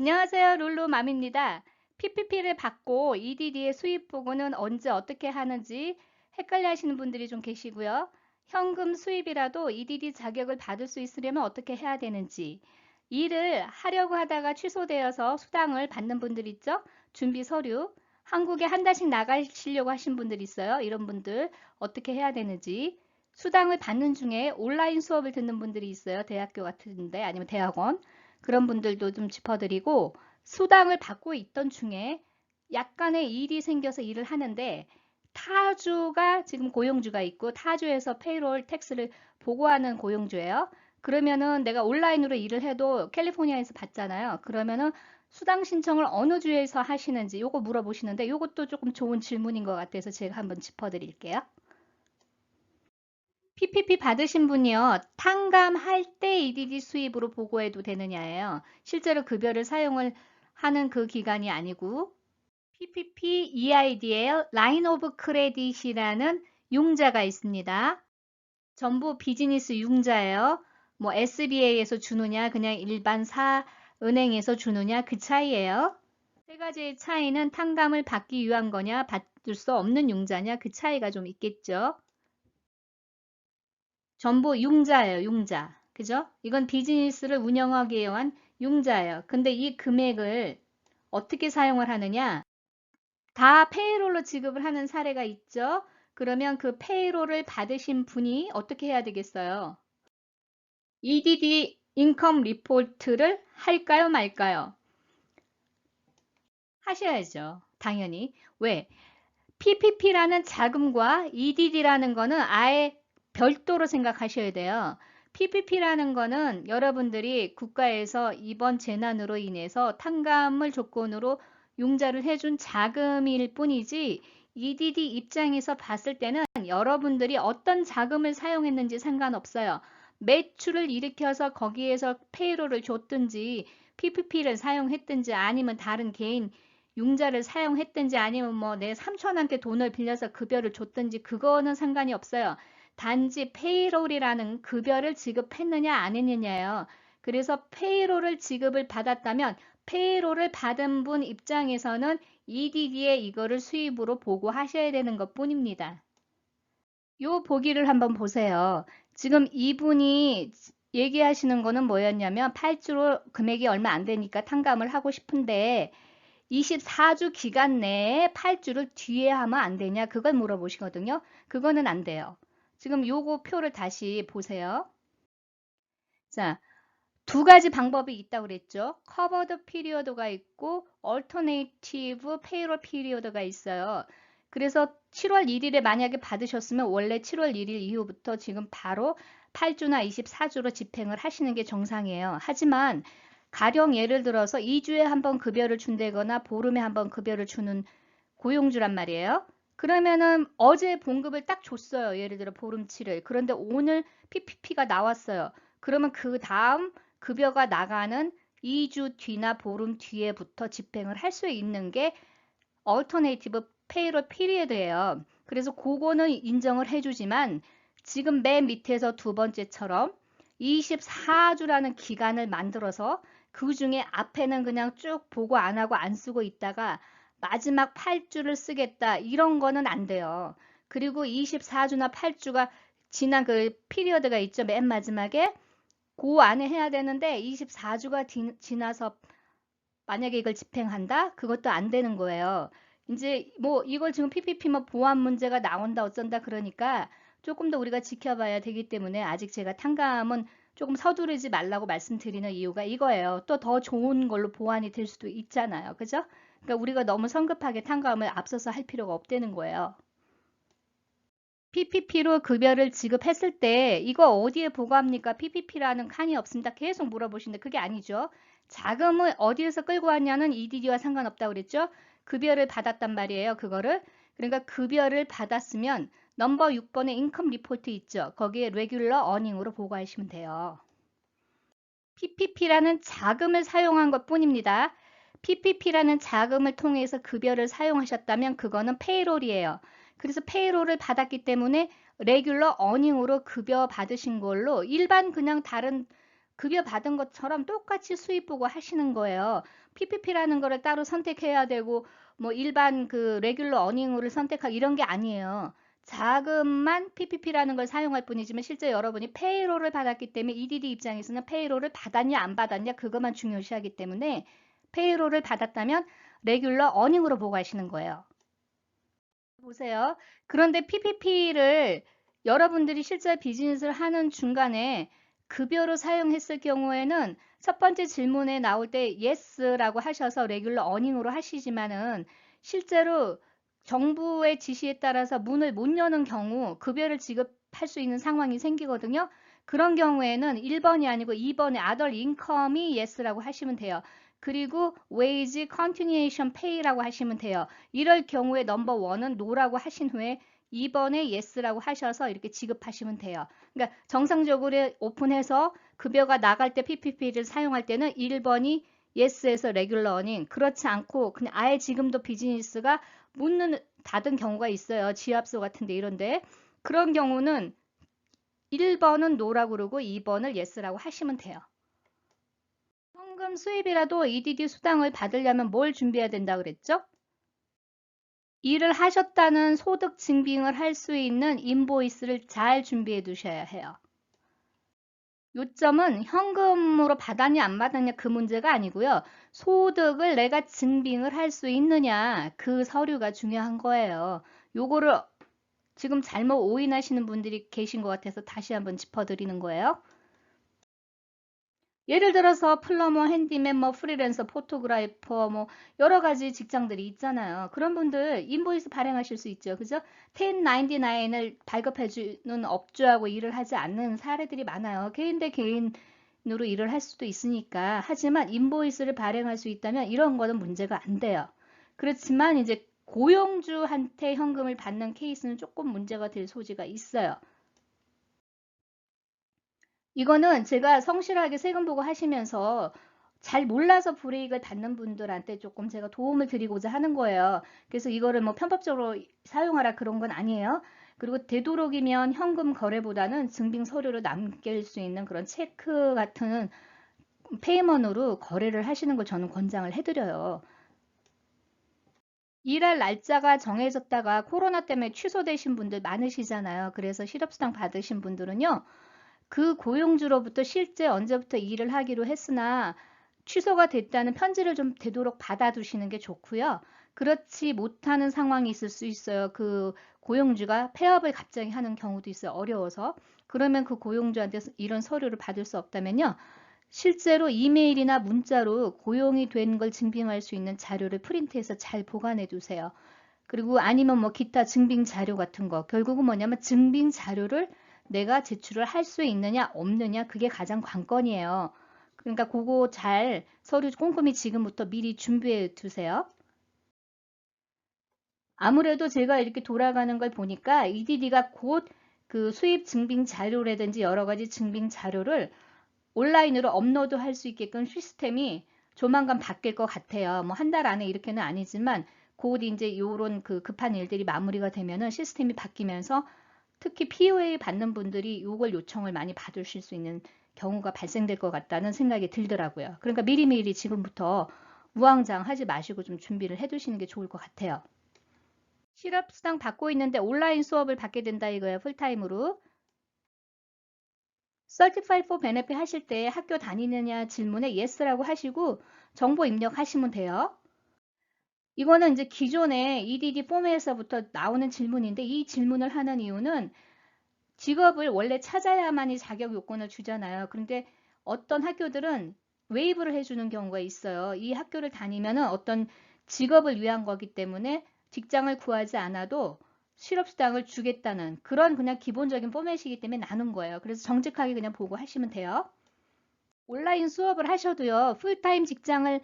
안녕하세요. 룰루맘입니다. PPP를 받고 EDD의 수입 보고는 언제 어떻게 하는지 헷갈려 하시는 분들이 좀 계시고요. 현금 수입이라도 EDD 자격을 받을 수 있으려면 어떻게 해야 되는지, 일을 하려고 하다가 취소되어서 수당을 받는 분들 있죠? 준비 서류, 한국에 한 달씩 나가시려고 하신 분들 있어요. 이런 분들 어떻게 해야 되는지, 수당을 받는 중에 온라인 수업을 듣는 분들이 있어요. 대학교 같은데 아니면 대학원. 그런 분들도 좀 짚어드리고 수당을 받고 있던 중에 약간의 일이 생겨서 일을 하는데 타주가 지금 고용주가 있고 타주에서 페이롤 텍스를 보고하는 고용주예요. 그러면은 내가 온라인으로 일을 해도 캘리포니아에서 받잖아요. 그러면은 수당 신청을 어느 주에서 하시는지 요거 물어보시는데 요것도 조금 좋은 질문인 것 같아서 제가 한번 짚어드릴게요. PPP 받으신 분이요. 탕감할 때 EDD 수입으로 보고해도 되느냐예요. 실제로 급여를 사용을 하는 그 기간이 아니고 PPP EID예요. 라인 오브 크레딧이라는 융자가 있습니다. 전부 비즈니스 융자예요. 뭐 SBA에서 주느냐, 그냥 일반 은행에서 주느냐 그 차이예요. 세 가지의 차이는 탕감을 받기 위한 거냐, 받을 수 없는 융자냐 그 차이가 좀 있겠죠. 전부 융자예요, 융자. 그죠? 이건 비즈니스를 운영하기 위한 융자예요. 근데 이 금액을 어떻게 사용을 하느냐? 다 페이롤로 지급을 하는 사례가 있죠? 그러면 그 페이롤을 받으신 분이 어떻게 해야 되겠어요? EDD 인컴 리포트를 할까요, 말까요? 하셔야죠. 당연히. 왜? PPP라는 자금과 EDD라는 거는 아예 별도로 생각하셔야 돼요. PPP라는 거는 여러분들이 국가에서 이번 재난으로 인해서 탕감을 조건으로 융자를 해준 자금일 뿐이지 EDD 입장에서 봤을 때는 여러분들이 어떤 자금을 사용했는지 상관없어요. 매출을 일으켜서 거기에서 페이로를 줬든지 PPP를 사용했든지 아니면 다른 개인 융자를 사용했든지 아니면 뭐 내 삼촌한테 돈을 빌려서 급여를 줬든지 그거는 상관이 없어요. 단지 페이롤이라는 급여를 지급했느냐 안 했느냐예요. 그래서 페이롤을 지급을 받았다면 페이롤을 받은 분 입장에서는 EDD에 이거를 수입으로 보고하셔야 되는 것 뿐입니다. 요 보기를 한번 보세요. 지금 이분이 얘기하시는 거는 뭐였냐면 8주로 금액이 얼마 안 되니까 탕감을 하고 싶은데 24주 기간 내에 8주를 뒤에 하면 안 되냐? 그걸 물어보시거든요. 그거는 안 돼요. 지금 요거 표를 다시 보세요. 자, 두 가지 방법이 있다고 그랬죠. 커버드 피리어드가 있고 얼터네이티브 페이롤 피리어드가 있어요. 그래서 7월 1일에 만약에 받으셨으면 원래 7월 1일 이후부터 지금 바로 8주나 24주로 집행을 하시는 게 정상이에요. 하지만 가령 예를 들어서 2주에 한 번 급여를 준다거나 보름에 한 번 급여를 주는 고용주란 말이에요. 그러면은 어제 봉급을 딱 줬어요. 예를 들어 보름치를. 그런데 오늘 PPP가 나왔어요. 그러면 그 다음 급여가 나가는 2주 뒤나 보름 뒤에부터 집행을 할 수 있는 게 얼터네이티브 페이롤 피리어드예요. 그래서 그거는 인정을 해주지만 지금 맨 밑에서 두 번째처럼 24주라는 기간을 만들어서 그 중에 앞에는 그냥 쭉 보고 안 하고 안 쓰고 있다가 마지막 8주를 쓰겠다 이런 거는 안 돼요. 그리고 24주나 8주가 지난 그 피리어드가 있죠. 맨 마지막에 그 안에 해야 되는데 24주가 지나서 만약에 이걸 집행한다? 그것도 안 되는 거예요. 이제 뭐 이걸 지금 PPP 뭐 보안 문제가 나온다 어쩐다 그러니까 조금 더 우리가 지켜봐야 되기 때문에 아직 제가 탕감은 조금 서두르지 말라고 말씀드리는 이유가 이거예요. 또 더 좋은 걸로 보완이 될 수도 있잖아요. 그죠? 그러니까 우리가 너무 성급하게 탕감을 앞서서 할 필요가 없다는 거예요. PPP로 급여를 지급했을 때 이거 어디에 보고합니까? PPP라는 칸이 없습니다. 계속 물어보시는데 그게 아니죠. 자금을 어디에서 끌고 왔냐는 EDD와 상관없다고 그랬죠. 급여를 받았단 말이에요. 그거를. 그러니까 급여를 받았으면 넘버 6번에 인컴 리포트 있죠. 거기에 레귤러 어닝으로 보고하시면 돼요. PPP라는 자금을 사용한 것 뿐입니다. PPP라는 자금을 통해서 급여를 사용하셨다면 그거는 페이롤이에요. 그래서 페이롤을 받았기 때문에 레귤러 어닝으로 급여 받으신 걸로 일반 그냥 다른 급여 받은 것처럼 똑같이 수입 보고 하시는 거예요. PPP라는 거를 따로 선택해야 되고 뭐 일반 그 레귤러 어닝을 선택하고 이런 게 아니에요. 자금만 PPP라는 걸 사용할 뿐이지만 실제 여러분이 페이롤을 받았기 때문에 EDD 입장에서는 페이롤을 받았냐 안 받았냐 그것만 중요시하기 때문에 페이롤을 받았다면 레귤러 어닝으로 보고 하시는 거예요. 보세요. 그런데 PPP를 여러분들이 실제 비즈니스를 하는 중간에 급여로 사용했을 경우에는 첫 번째 질문에 나올 때 yes라고 하셔서 레귤러 어닝으로 하시지만은 실제로 정부의 지시에 따라서 문을 못 여는 경우 급여를 지급할 수 있는 상황이 생기거든요. 그런 경우에는 1번이 아니고 2번에 other income이 yes라고 하시면 돼요. 그리고 wage continuation pay라고 하시면 돼요. 이럴 경우에 넘버 원은 no라고 하신 후에 2번에 yes라고 하셔서 이렇게 지급하시면 돼요. 그러니까 정상적으로 오픈해서 급여가 나갈 때 PPP를 사용할 때는 1번이 yes에서 레귤러 어닝, 그렇지 않고 그냥 아예 지금도 비즈니스가 문은 닫은 경우가 있어요. 지압소 같은데 이런데 그런 경우는 1번은 no라고 그러고 2번을 yes라고 하시면 돼요. 현금 수입이라도 EDD 수당을 받으려면 뭘 준비해야 된다 그랬죠? 일을 하셨다는 소득 증빙을 할 수 있는 인보이스를 잘 준비해 두셔야 해요. 요점은 현금으로 받았냐 안 받았냐 그 문제가 아니고요. 소득을 내가 증빙을 할 수 있느냐 그 서류가 중요한 거예요. 요거를 지금 잘못 오인하시는 분들이 계신 것 같아서 다시 한번 짚어드리는 거예요. 예를 들어서 플러머, 핸디맨, 뭐 프리랜서, 포토그래퍼 뭐 여러 가지 직장들이 있잖아요. 그런 분들 인보이스 발행하실 수 있죠. 그죠? 1099을 발급해 주는 업주하고 일을 하지 않는 사례들이 많아요. 개인 대 개인으로 일을 할 수도 있으니까. 하지만 인보이스를 발행할 수 있다면 이런 거는 문제가 안 돼요. 그렇지만 이제 고용주한테 현금을 받는 케이스는 조금 문제가 될 소지가 있어요. 이거는 제가 성실하게 세금 보고 하시면서 잘 몰라서 불이익을 받는 분들한테 조금 제가 도움을 드리고자 하는 거예요. 그래서 이거를 뭐 편법적으로 사용하라 그런 건 아니에요. 그리고 되도록이면 현금 거래보다는 증빙 서류로 남길 수 있는 그런 체크 같은 페이먼으로 거래를 하시는 걸 저는 권장을 해드려요. 일할 날짜가 정해졌다가 코로나 때문에 취소되신 분들 많으시잖아요. 그래서 실업수당 받으신 분들은요. 그 고용주로부터 실제 언제부터 일을 하기로 했으나 취소가 됐다는 편지를 좀 되도록 받아두시는 게 좋고요. 그렇지 못하는 상황이 있을 수 있어요. 그 고용주가 폐업을 갑자기 하는 경우도 있어요. 어려워서. 그러면 그 고용주한테 이런 서류를 받을 수 없다면요. 실제로 이메일이나 문자로 고용이 된 걸 증빙할 수 있는 자료를 프린트해서 잘 보관해 두세요. 그리고 아니면 뭐 기타 증빙 자료 같은 거. 결국은 뭐냐면 증빙 자료를 내가 제출을 할 수 있느냐 없느냐 그게 가장 관건이에요. 그러니까 그거 잘 서류 꼼꼼히 지금부터 미리 준비해 두세요. 아무래도 제가 이렇게 돌아가는 걸 보니까 EDD가 곧 그 수입 증빙 자료라든지 여러 가지 증빙 자료를 온라인으로 업로드 할 수 있게끔 시스템이 조만간 바뀔 것 같아요. 뭐 한 달 안에 이렇게는 아니지만 곧 이제 요런 그 급한 일들이 마무리가 되면은 시스템이 바뀌면서 특히 POA 받는 분들이 이걸 요청을 많이 받으실 수 있는 경우가 발생될 것 같다는 생각이 들더라고요. 그러니까 미리미리 지금부터 우왕좌왕하지 마시고 좀 준비를 해두시는 게 좋을 것 같아요. 실업수당 받고 있는데 온라인 수업을 받게 된다 이거예요. 풀타임으로. Certified for Benefit 하실 때 학교 다니느냐 질문에 yes라고 하시고 정보 입력하시면 돼요. 이거는 이제 기존의 EDD 포맷에서부터 나오는 질문인데 이 질문을 하는 이유는 직업을 원래 찾아야만이 자격 요건을 주잖아요. 그런데 어떤 학교들은 웨이브를 해주는 경우가 있어요. 이 학교를 다니면은 어떤 직업을 위한 거기 때문에 직장을 구하지 않아도 실업수당을 주겠다는 그런 그냥 기본적인 포맷이기 때문에 나눈 거예요. 그래서 정직하게 그냥 보고 하시면 돼요. 온라인 수업을 하셔도요. 풀타임 직장을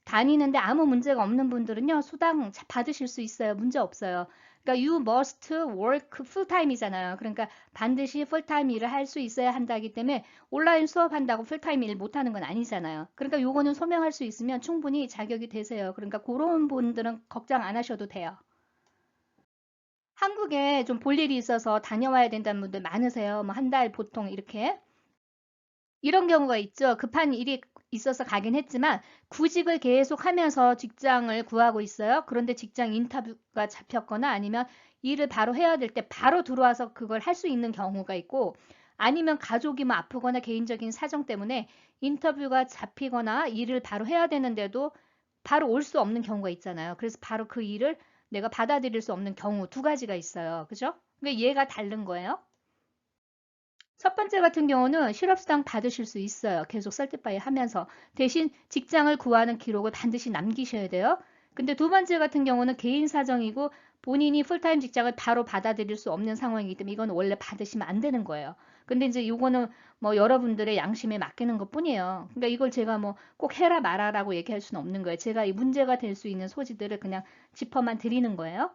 다니는데 아무 문제가 없는 분들은요. 수당 받으실 수 있어요. 문제 없어요. 그러니까 you must work fulltime이잖아요. 그러니까 반드시 풀타임 일을 할 수 있어야 한다기 때문에 온라인 수업한다고 풀타임 일 못하는 건 아니잖아요. 그러니까 요거는 소명할 수 있으면 충분히 자격이 되세요. 그러니까 그런 분들은 걱정 안 하셔도 돼요. 한국에 좀 볼 일이 있어서 다녀와야 된다는 분들 많으세요. 뭐 한 달 보통 이렇게. 이런 경우가 있죠. 급한 일이 있어서 가긴 했지만 구직을 계속 하면서 직장을 구하고 있어요. 그런데 직장 인터뷰가 잡혔거나 아니면 일을 바로 해야 될 때 바로 들어와서 그걸 할 수 있는 경우가 있고 아니면 가족이 뭐 아프거나 개인적인 사정 때문에 인터뷰가 잡히거나 일을 바로 해야 되는데도 바로 올 수 없는 경우가 있잖아요. 그래서 바로 그 일을 내가 받아들일 수 없는 경우 두 가지가 있어요. 그죠? 그러니까 얘가 다른 거예요. 첫 번째 같은 경우는 실업수당 받으실 수 있어요. 계속 설티파이 하면서. 대신 직장을 구하는 기록을 반드시 남기셔야 돼요. 근데 두 번째 같은 경우는 개인 사정이고 본인이 풀타임 직장을 바로 받아들일 수 없는 상황이기 때문에 이건 원래 받으시면 안 되는 거예요. 근데 이제 이거는 뭐 여러분들의 양심에 맡기는 것 뿐이에요. 그러니까 이걸 제가 뭐 꼭 해라 말아라고 얘기할 수는 없는 거예요. 제가 이 문제가 될 수 있는 소지들을 그냥 짚어만 드리는 거예요.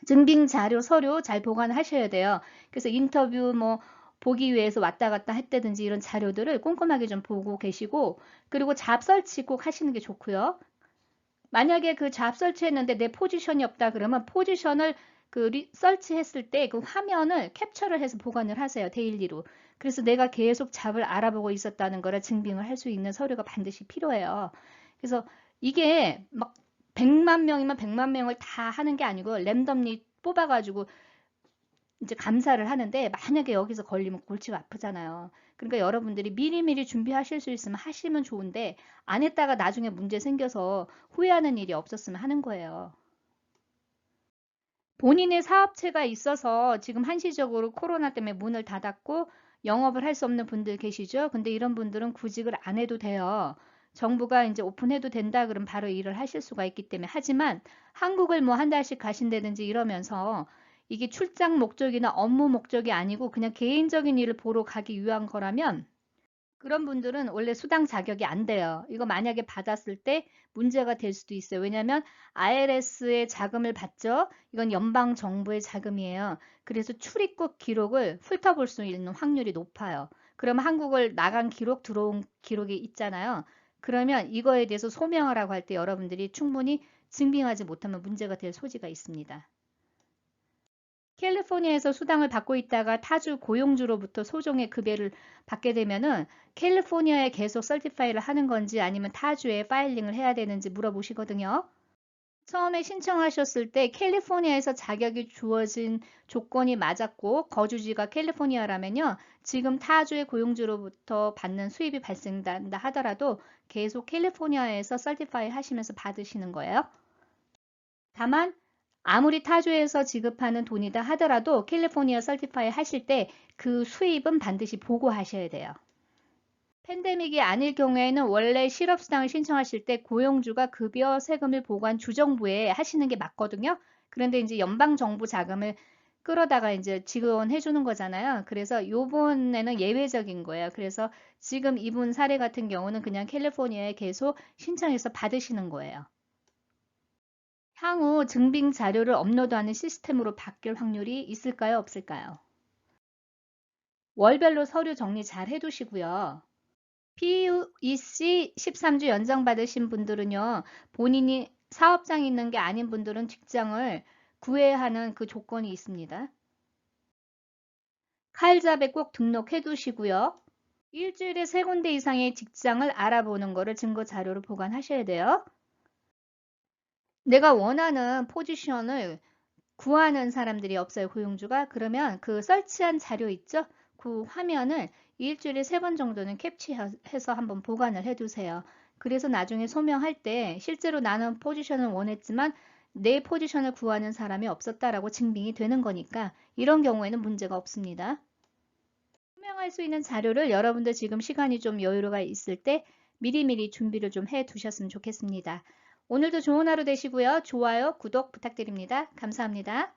증빙 자료, 서류 잘 보관하셔야 돼요. 그래서 인터뷰 뭐 보기 위해서 왔다 갔다 했다든지 이런 자료들을 꼼꼼하게 좀 보고 계시고 그리고 잡 설치 꼭 하시는 게 좋고요. 만약에 그 잡 설치했는데 내 포지션이 없다 그러면 포지션을 설치했을 때 그 화면을 캡처를 해서 보관을 하세요. 데일리로. 그래서 내가 계속 잡을 알아보고 있었다는 거를 증빙을 할 수 있는 서류가 반드시 필요해요. 그래서 이게 막 100만 명이면 100만 명을 다 하는 게 아니고 랜덤리 뽑아가지고 이제 감사를 하는데 만약에 여기서 걸리면 골치가 아프잖아요. 그러니까 여러분들이 미리미리 준비하실 수 있으면 하시면 좋은데 안 했다가 나중에 문제 생겨서 후회하는 일이 없었으면 하는 거예요. 본인의 사업체가 있어서 지금 한시적으로 코로나 때문에 문을 닫았고 영업을 할 수 없는 분들 계시죠? 근데 이런 분들은 구직을 안 해도 돼요. 정부가 이제 오픈해도 된다 그러면 바로 일을 하실 수가 있기 때문에 하지만 한국을 뭐 한 달씩 가신다든지 이러면서 이게 출장 목적이나 업무 목적이 아니고 그냥 개인적인 일을 보러 가기 위한 거라면 그런 분들은 원래 수당 자격이 안 돼요. 이거 만약에 받았을 때 문제가 될 수도 있어요. 왜냐하면 IRS의 자금을 받죠. 이건 연방 정부의 자금이에요. 그래서 출입국 기록을 훑어볼 수 있는 확률이 높아요. 그러면 한국을 나간 기록, 들어온 기록이 있잖아요. 그러면 이거에 대해서 소명하라고 할 때 여러분들이 충분히 증빙하지 못하면 문제가 될 소지가 있습니다. 캘리포니아에서 수당을 받고 있다가 타주 고용주로부터 소정의 급여를 받게 되면은 캘리포니아에 계속 설티파이를 하는 건지 아니면 타주에 파일링을 해야 되는지 물어보시거든요. 처음에 신청하셨을 때 캘리포니아에서 자격이 주어진 조건이 맞았고 거주지가 캘리포니아라면요. 지금 타주의 고용주로부터 받는 수입이 발생한다 하더라도 계속 캘리포니아에서 설티파이 하시면서 받으시는 거예요. 다만 아무리 타주에서 지급하는 돈이다 하더라도 캘리포니아 설티파이 하실 때 그 수입은 반드시 보고하셔야 돼요. 팬데믹이 아닐 경우에는 원래 실업수당을 신청하실 때 고용주가 급여 세금을 보관 주정부에 하시는 게 맞거든요. 그런데 이제 연방정부 자금을 끌어다가 이제 지원해 주는 거잖아요. 그래서 요번에는 예외적인 거예요. 그래서 지금 이분 사례 같은 경우는 그냥 캘리포니아에 계속 신청해서 받으시는 거예요. 향후 증빙 자료를 업로드하는 시스템으로 바뀔 확률이 있을까요? 없을까요? 월별로 서류 정리 잘 해두시고요. PUEC 13주 연장받으신 분들은요, 본인이 사업장이 있는 게 아닌 분들은 직장을 구해야 하는 그 조건이 있습니다. 칼잡에 꼭 등록해 두시고요. 일주일에 3군데 이상의 직장을 알아보는 거를 증거 자료로 보관하셔야 돼요. 내가 원하는 포지션을 구하는 사람들이 없어요, 고용주가. 그러면 그 설치한 자료 있죠? 그 화면을 일주일에 3번 정도는 캡처해서 한번 보관을 해두세요. 그래서 나중에 소명할 때 실제로 나는 포지션을 원했지만 내 포지션을 구하는 사람이 없었다라고 증빙이 되는 거니까 이런 경우에는 문제가 없습니다. 소명할 수 있는 자료를 여러분들 지금 시간이 좀 여유가 있을 때 미리미리 준비를 좀 해 두셨으면 좋겠습니다. 오늘도 좋은 하루 되시고요. 좋아요, 구독 부탁드립니다. 감사합니다.